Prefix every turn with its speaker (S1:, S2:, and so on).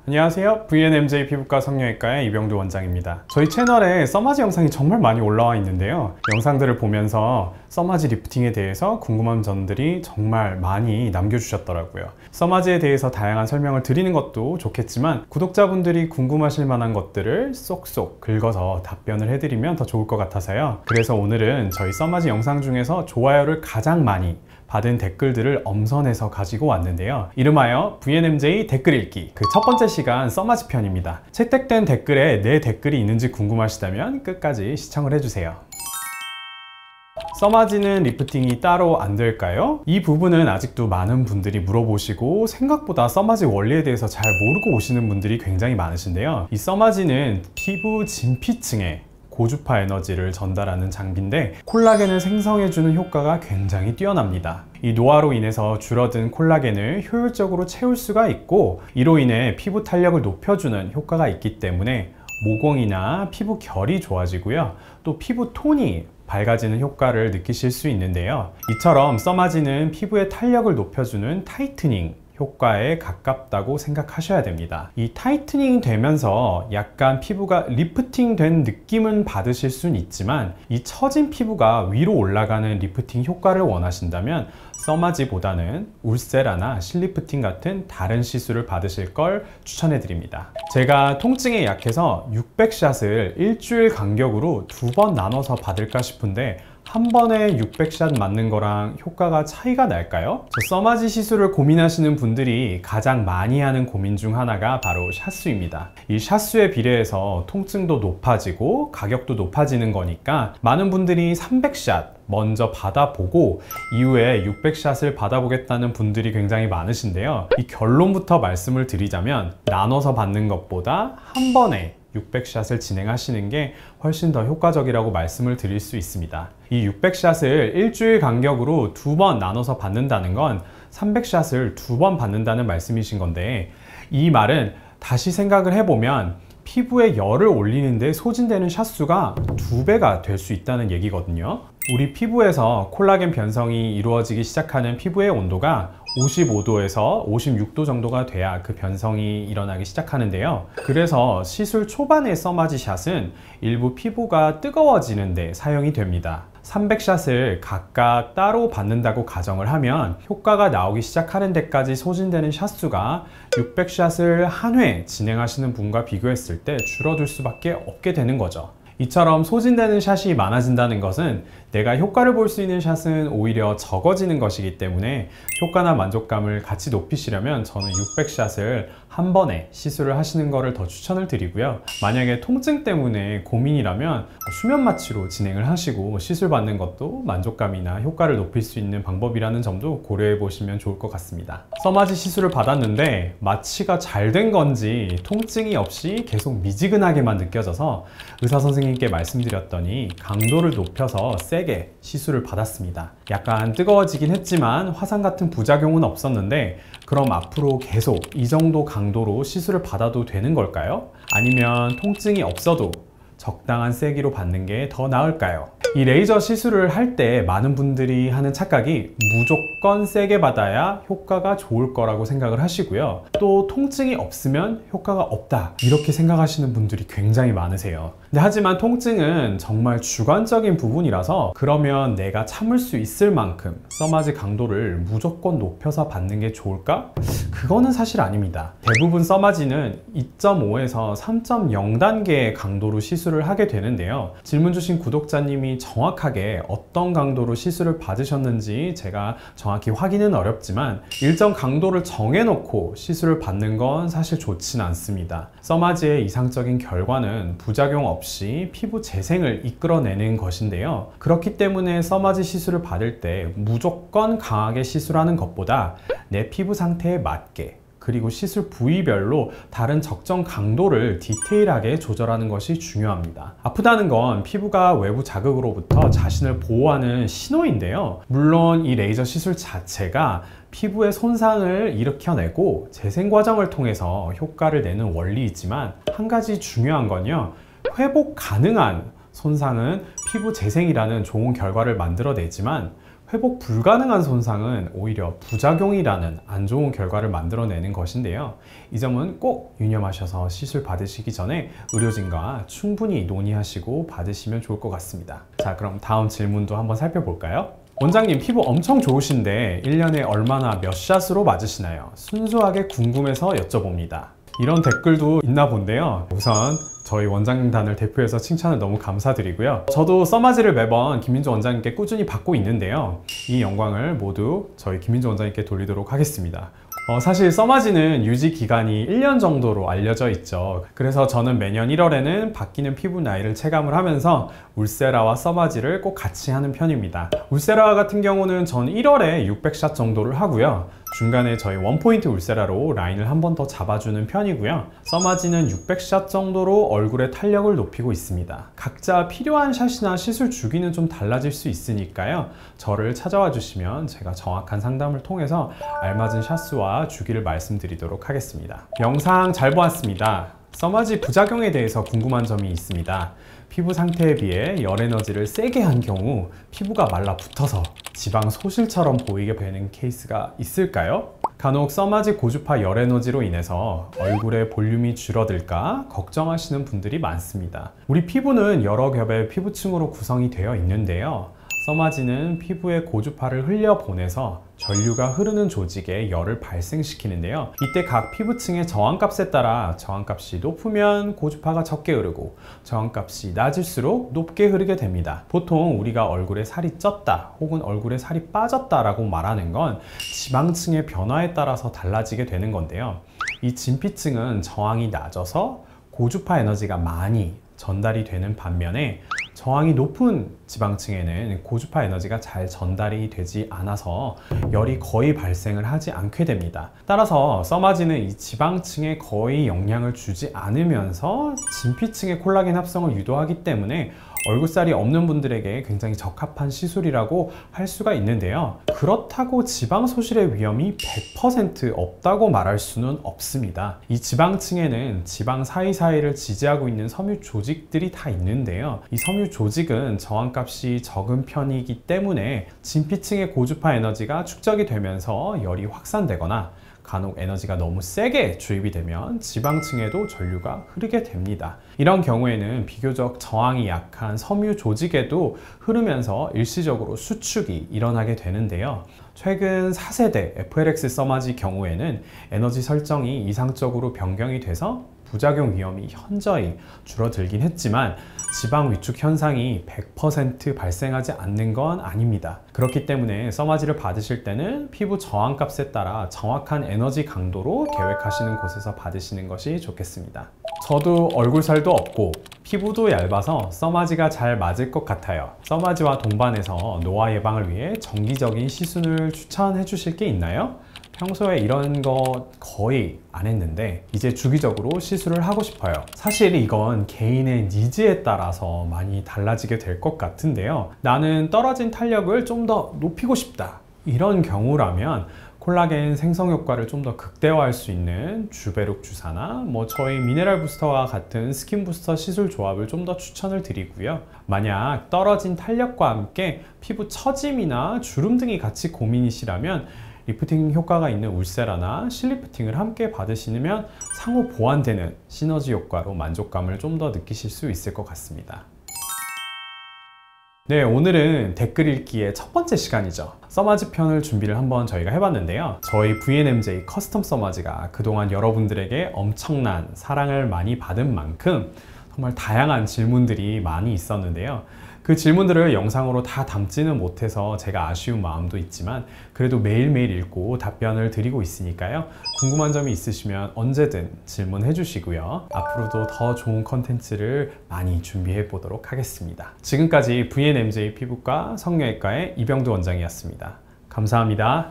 S1: 안녕하세요. VNMJ 피부과 성형외과의 이병두 원장입니다. 저희 채널에 써마지 영상이 정말 많이 올라와 있는데요. 영상들을 보면서 써마지 리프팅에 대해서 궁금한 점들이 정말 많이 남겨주셨더라고요. 써마지에 대해서 다양한 설명을 드리는 것도 좋겠지만 구독자분들이 궁금하실 만한 것들을 쏙쏙 긁어서 답변을 해드리면 더 좋을 것 같아서요. 그래서 오늘은 저희 써마지 영상 중에서 좋아요를 가장 많이 받은 댓글들을 엄선해서 가지고 왔는데요. 이름하여 VNMJ 댓글 읽기, 그 첫 번째 시간 써마지 편입니다. 채택된 댓글에 내 댓글이 있는지 궁금하시다면 끝까지 시청을 해주세요. 써마지는 리프팅이 따로 안 될까요? 이 부분은 아직도 많은 분들이 물어보시고 생각보다 써마지 원리에 대해서 잘 모르고 오시는 분들이 굉장히 많으신데요. 이 써마지는 피부 진피층에 고주파 에너지를 전달하는 장비인데 콜라겐을 생성해주는 효과가 굉장히 뛰어납니다. 이 노화로 인해서 줄어든 콜라겐을 효율적으로 채울 수가 있고 이로 인해 피부 탄력을 높여주는 효과가 있기 때문에 모공이나 피부 결이 좋아지고요. 또 피부 톤이 밝아지는 효과를 느끼실 수 있는데요. 이처럼 써마지는 피부의 탄력을 높여주는 타이트닝 효과에 가깝다고 생각하셔야 됩니다. 이 타이트닝 되면서 약간 피부가 리프팅 된 느낌은 받으실 수는 있지만 이 처진 피부가 위로 올라가는 리프팅 효과를 원하신다면 써마지보다는 울세라나 실리프팅 같은 다른 시술을 받으실 걸 추천해 드립니다. 제가 통증에 약해서 600샷을 일주일 간격으로 2번 나눠서 받을까 싶은데 한 번에 600샷 맞는 거랑 효과가 차이가 날까요? 써마지 시술을 고민하시는 분들이 가장 많이 하는 고민 중 하나가 바로 샷수입니다. 이 샷수에 비례해서 통증도 높아지고 가격도 높아지는 거니까 많은 분들이 300샷 먼저 받아보고 이후에 600샷을 받아보겠다는 분들이 굉장히 많으신데요. 이 결론부터 말씀을 드리자면 나눠서 받는 것보다 한 번에 600샷을 진행하시는 게 훨씬 더 효과적이라고 말씀을 드릴 수 있습니다. 이 600샷을 일주일 간격으로 2번 나눠서 받는다는 건 300샷을 2번 받는다는 말씀이신 건데 이 말은 다시 생각을 해보면 피부에 열을 올리는데 소진되는 샷수가 2배가 될 수 있다는 얘기거든요. 우리 피부에서 콜라겐 변성이 이루어지기 시작하는 피부의 온도가 55도에서 56도 정도가 돼야 그 변성이 일어나기 시작하는데요. 그래서 시술 초반의 써마지 샷은 일부 피부가 뜨거워지는 데 사용이 됩니다. 300샷을 각각 따로 받는다고 가정을 하면 효과가 나오기 시작하는 데까지 소진되는 샷수가 600샷을 한 회 진행하시는 분과 비교했을 때 줄어들 수밖에 없게 되는 거죠. 이처럼 소진되는 샷이 많아진다는 것은 내가 효과를 볼 수 있는 샷은 오히려 적어지는 것이기 때문에 효과나 만족감을 같이 높이시려면 저는 600샷을 한 번에 시술을 하시는 것을 더 추천을 드리고요. 만약에 통증 때문에 고민이라면 수면 마취로 진행을 하시고 시술 받는 것도 만족감이나 효과를 높일 수 있는 방법이라는 점도 고려해 보시면 좋을 것 같습니다. 써마지 시술을 받았는데 마취가 잘 된 건지 통증이 없이 계속 미지근하게만 느껴져서 의사 선생님께 말씀드렸더니 강도를 높여서 세게 시술을 받았습니다. 약간 뜨거워지긴 했지만 화상 같은 부작용은 없었는데 그럼 앞으로 계속 이 정도 강도로 시술을 받아도 되는 걸까요? 아니면 통증이 없어도 적당한 세기로 받는 게 더 나을까요? 이 레이저 시술을 할 때 많은 분들이 하는 착각이 무조건 세게 받아야 효과가 좋을 거라고 생각을 하시고요. 또 통증이 없으면 효과가 없다 이렇게 생각하시는 분들이 굉장히 많으세요. 근데 하지만 통증은 정말 주관적인 부분이라서 그러면 내가 참을 수 있을 만큼 써마지 강도를 무조건 높여서 받는 게 좋을까? 그거는 사실 아닙니다. 대부분 써마지는 2.5에서 3.0단계의 강도로 시술을 하게 되는데요. 질문 주신 구독자님이 정확하게 어떤 강도로 시술을 받으셨는지 제가 정확히 확인은 어렵지만 일정 강도를 정해놓고 시술을 받는 건 사실 좋진 않습니다. 써마지의 이상적인 결과는 부작용 없이 피부 재생을 이끌어내는 것인데요. 그렇기 때문에 써마지 시술을 받을 때 무조건 강하게 시술하는 것보다 내 피부 상태에 맞게 그리고 시술 부위별로 다른 적정 강도를 디테일하게 조절하는 것이 중요합니다. 아프다는 건 피부가 외부 자극으로부터 자신을 보호하는 신호인데요. 물론 이 레이저 시술 자체가 피부의 손상을 일으켜내고 재생 과정을 통해서 효과를 내는 원리이지만 한 가지 중요한 건요. 회복 가능한 손상은 피부 재생이라는 좋은 결과를 만들어내지만 회복 불가능한 손상은 오히려 부작용이라는 안 좋은 결과를 만들어내는 것인데요. 이 점은 꼭 유념하셔서 시술 받으시기 전에 의료진과 충분히 논의하시고 받으시면 좋을 것 같습니다. 자, 그럼 다음 질문도 한번 살펴볼까요? 원장님, 피부 엄청 좋으신데 1년에 얼마나 몇 샷으로 맞으시나요? 순수하게 궁금해서 여쭤봅니다. 이런 댓글도 있나 본데요. 우선 저희 원장단을 대표해서 칭찬을 너무 감사드리고요. 저도 써마지를 매번 김민주 원장님께 꾸준히 받고 있는데요. 이 영광을 모두 저희 김민주 원장님께 돌리도록 하겠습니다. 사실 써마지는 유지 기간이 1년 정도로 알려져 있죠. 그래서 저는 매년 1월에는 바뀌는 피부 나이를 체감을 하면서 울세라와 써마지를 꼭 같이 하는 편입니다. 울세라 같은 경우는 전 1월에 600샷 정도를 하고요. 중간에 저희 원포인트 울세라로 라인을 한 번 더 잡아주는 편이고요. 써마지는 600샷 정도로 얼굴의 탄력을 높이고 있습니다. 각자 필요한 샷이나 시술 주기는 좀 달라질 수 있으니까요. 저를 찾아와 주시면 제가 정확한 상담을 통해서 알맞은 샷수와 주기를 말씀드리도록 하겠습니다. 영상 잘 보았습니다. 써마지 부작용에 대해서 궁금한 점이 있습니다. 피부 상태에 비해 열 에너지를 세게 한 경우 피부가 말라붙어서 지방 소실처럼 보이게 되는 케이스가 있을까요? 간혹 써마지 고주파 열 에너지로 인해서 얼굴의 볼륨이 줄어들까 걱정하시는 분들이 많습니다. 우리 피부는 여러 겹의 피부층으로 구성이 되어 있는데요. 써마지는 피부에 고주파를 흘려보내서 전류가 흐르는 조직에 열을 발생시키는데요. 이때 각 피부층의 저항값에 따라 저항값이 높으면 고주파가 적게 흐르고 저항값이 낮을수록 높게 흐르게 됩니다. 보통 우리가 얼굴에 살이 쪘다 혹은 얼굴에 살이 빠졌다 라고 말하는 건 지방층의 변화에 따라서 달라지게 되는 건데요. 이 진피층은 저항이 낮아서 고주파 에너지가 많이 전달이 되는 반면에 저항이 높은 지방층에는 고주파 에너지가 잘 전달이 되지 않아서 열이 거의 발생을 하지 않게 됩니다. 따라서 써마지는 이 지방층에 거의 영향을 주지 않으면서 진피층의 콜라겐 합성을 유도하기 때문에 얼굴살이 없는 분들에게 굉장히 적합한 시술이라고 할 수가 있는데요. 그렇다고 지방 소실의 위험이 100% 없다고 말할 수는 없습니다. 이 지방층에는 지방 사이사이를 지지하고 있는 섬유 조직들이 다 있는데요. 이 섬유 조직은 저항값이 적은 편이기 때문에 진피층의 고주파 에너지가 축적이 되면서 열이 확산되거나 간혹 에너지가 너무 세게 주입이 되면 지방층에도 전류가 흐르게 됩니다. 이런 경우에는 비교적 저항이 약한 섬유 조직에도 흐르면서 일시적으로 수축이 일어나게 되는데요. 최근 4세대 FLX 써마지 경우에는 에너지 설정이 이상적으로 변경이 돼서 부작용 위험이 현저히 줄어들긴 했지만 지방 위축 현상이 100% 발생하지 않는 건 아닙니다. 그렇기 때문에 써마지를 받으실 때는 피부 저항값에 따라 정확한 에너지 강도로 계획하시는 곳에서 받으시는 것이 좋겠습니다. 저도 얼굴살도 없고 피부도 얇아서 써마지가 잘 맞을 것 같아요. 써마지와 동반해서 노화 예방을 위해 정기적인 시술을 추천해 주실 게 있나요? 평소에 이런 거 거의 안 했는데 이제 주기적으로 시술을 하고 싶어요. 사실 이건 개인의 니즈에 따라서 많이 달라지게 될 것 같은데요. 나는 떨어진 탄력을 좀 더 높이고 싶다. 이런 경우라면 콜라겐 생성 효과를 좀 더 극대화할 수 있는 주베룩 주사나 저희 미네랄 부스터와 같은 스킨 부스터 시술 조합을 좀 더 추천을 드리고요. 만약 떨어진 탄력과 함께 피부 처짐이나 주름 등이 같이 고민이시라면 리프팅 효과가 있는 울세라나 실리프팅을 함께 받으시면 상호 보완되는 시너지 효과로 만족감을 좀 더 느끼실 수 있을 것 같습니다. 네, 오늘은 댓글 읽기의 첫 번째 시간이죠. 써마지 편을 준비를 한번 저희가 해봤는데요. 저희 VNMJ 커스텀 써마지가 그동안 여러분들에게 엄청난 사랑을 많이 받은 만큼 정말 다양한 질문들이 많이 있었는데요. 그 질문들을 영상으로 다 담지는 못해서 제가 아쉬운 마음도 있지만 그래도 매일매일 읽고 답변을 드리고 있으니까요. 궁금한 점이 있으시면 언제든 질문해 주시고요. 앞으로도 더 좋은 컨텐츠를 많이 준비해 보도록 하겠습니다. 지금까지 VNMJ 피부과 성형외과의 이병두 원장이었습니다. 감사합니다.